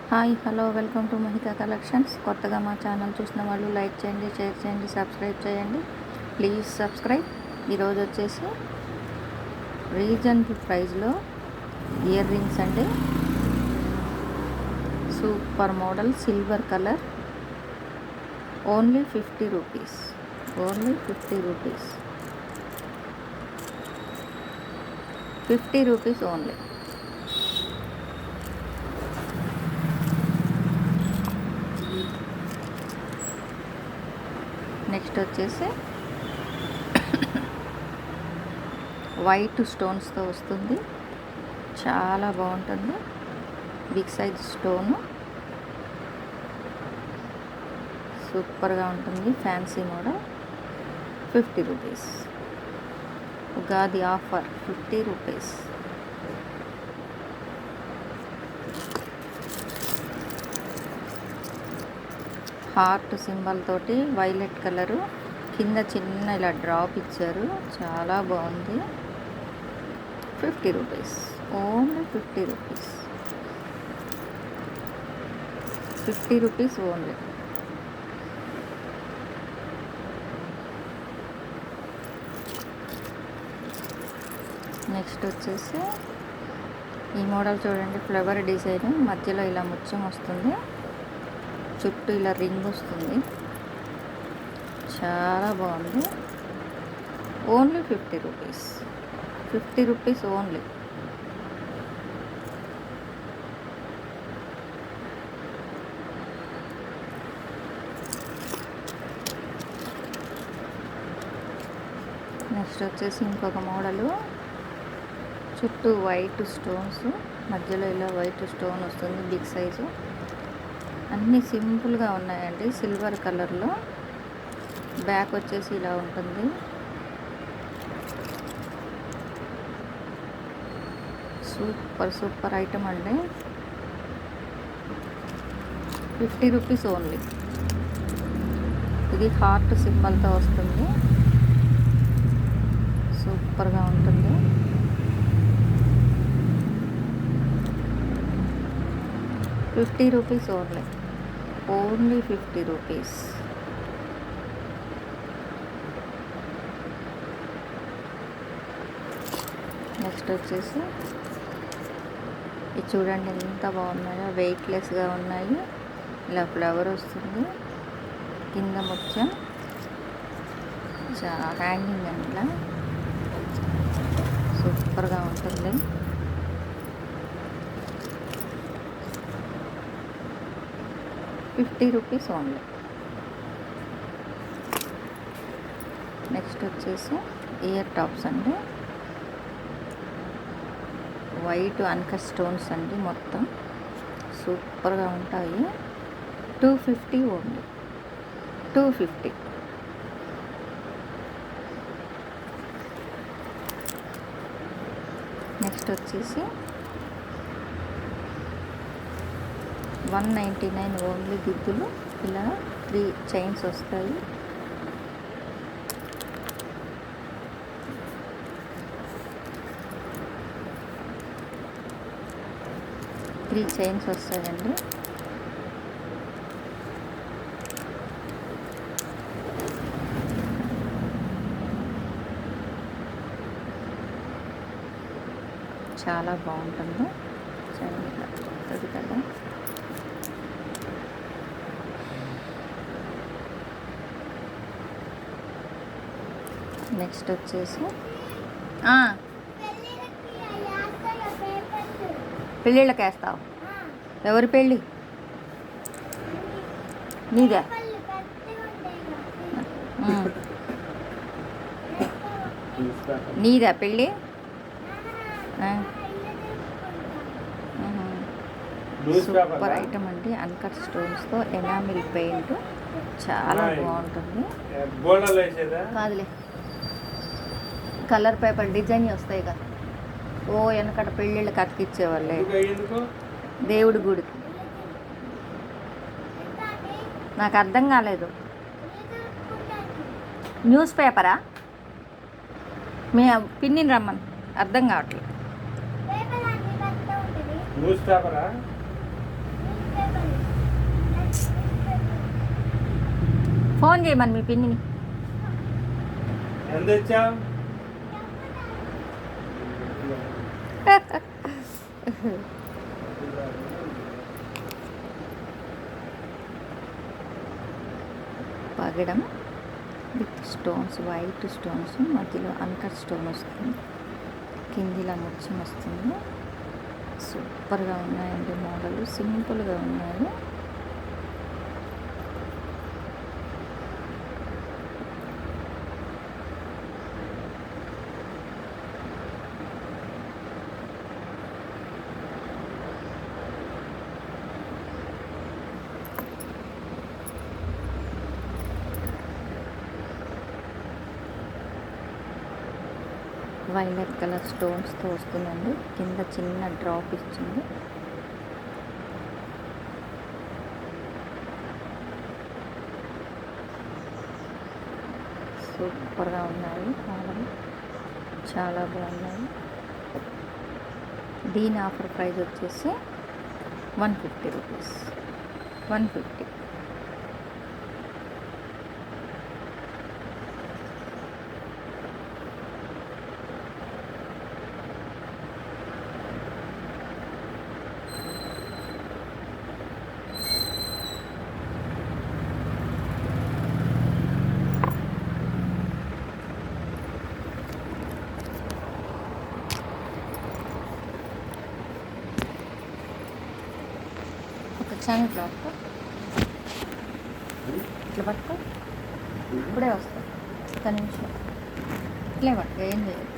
Hi hello welcome to Mahitha collections. కొత్తగా మా channel చూసిన వాళ్ళు లైక్ చేయండి, షేర్ చేయండి, సబ్స్క్రైబ్ చేయండి. Please subscribe. ఈరోజు వచ్చేసి రీజనబుల్ ప్రైస్లో ఇయర్ రింగ్స్ అండి. Super model silver colour, only 50 rupees. Only 50 rupees. 50 rupees only. Next వచ్చేసి వైట్ స్టోన్స్తో వస్తుంది. చాలా బాగుంటుంది. బిగ్ సైజ్ స్టోను, సూపర్గా ఉంటుంది. Fancy model. 50 rupees. Ugadi offer 50 rupees. Heart symbol తోటి వైలెట్ కలరు, కింద చిన్న ఇలా డ్రాప్ ఇచ్చారు. చాలా బాగుంది. 50 rupees. Only 50 rupees. 50 rupees only. Next వచ్చేసి ఈ మోడల్ చూడండి. ఫ్లవర్ డిజైన్, మధ్యలో ఇలా ముత్యం వస్తుంది, చుట్టూ ఇలా రింగ్ వస్తుంది. చాలా బాగుంది. Only 50 rupees. 50 rupees only. Next వచ్చేసి ఇంకొక మోడలు. చుట్టూ వైట్ స్టోన్స్, మధ్యలో ఇలా వైట్ స్టోన్ వస్తుంది. Big size. అన్నీ సింపుల్గా ఉన్నాయండి. సిల్వర్ కలర్లో. బ్యాక్ వచ్చేసి ఇలా ఉంటుంది. సూపర్ సూపర్ ఐటమ్ అండి. 50 రూపీస్ ఓన్లీ. ఇది హార్ట్ సింబల్తో వస్తుంది. సూపర్గా ఉంటుంది. $50 rupees only. Only 50 rupees. Next వచ్చేసి ఇది చూడండి ఎంత బాగున్నాయో. వెయిట్లెస్గా ఉన్నాయి. ఇలా ఫ్లవర్ వస్తుంది, కింద ముత్యం, హ్యాంగింగ్ అండి. ఇలా సూపర్గా ఉంటుంది. $50 రూపీస్ ఓన్లీ. నెక్స్ట్ వచ్చేసి ఇయర్ టాప్స్ అండి. వైట్ అన్కట్ స్టోన్స్ అండి. మొత్తం సూపర్గా ఉంటాయి. 250 ఓన్లీ. 250. నెక్స్ట్ వచ్చేసి 199 ఓన్లీ. గిద్దులు ఇలా 3 చైన్స్ వస్తాయి. త్రీ చైన్స్ వస్తాయండి. చాలా బాగుంటుంది. చైన్ ఇలా వస్తుంది కదా. నెక్స్ట్ వచ్చేసి పెళ్ళిళ్ళకి వేస్తావు. ఎవరి పెళ్ళి? నీదే? నీదా పెళ్ళి? సూపర్ ఐటమ్ అండి. అన్కట్ స్టోన్స్తో ఎనామిల్ పెయింట్. చాలా బాగుంటుంది. కాదులే, కలర్ పేపర్ డిజైన్ వస్తాయి కదా. ఓ వెనకట పెళ్ళిళ్ళకి అతికిచ్చేవాళ్ళే. దేవుడి గుడికి. నాకు అర్థం కాలేదు. న్యూస్ పేపరా? మీ పిన్నిని రమ్మని. అర్థం కావట్లేదు. న్యూస్ పేపరా? ఫోన్ చేయమని మీ పిన్నిని. ఎంత తెచ్చా? పగడం విత్ స్టోన్స్, వైట్ స్టోన్స్, మధ్యలో అన్కట్ స్టోన్ వస్తుంది, కిందిలా ముత్యం వస్తుంది. సూపర్గా ఉన్నాయండి మోడల్, సింపుల్గా ఉన్నాయి. వైలెట్ కలర్ స్టోన్స్తో వస్తుందండి, కింద చిన్న డ్రాప్ ఇచ్చింది. సూపర్గా ఉన్నాయి మోడల్, చాలా బాగున్నాయి. దీని ఆఫర్ ప్రైస్ వచ్చేసి 150 రూపీస్, 150. ఛానల్ ఇట్లా పట్టుకో, ఇట్లా పట్టుకో, ఇప్పుడే వస్తా, ఒక్క నిమిషం ఇట్లే పట్టుకో, ఏం చేయదు.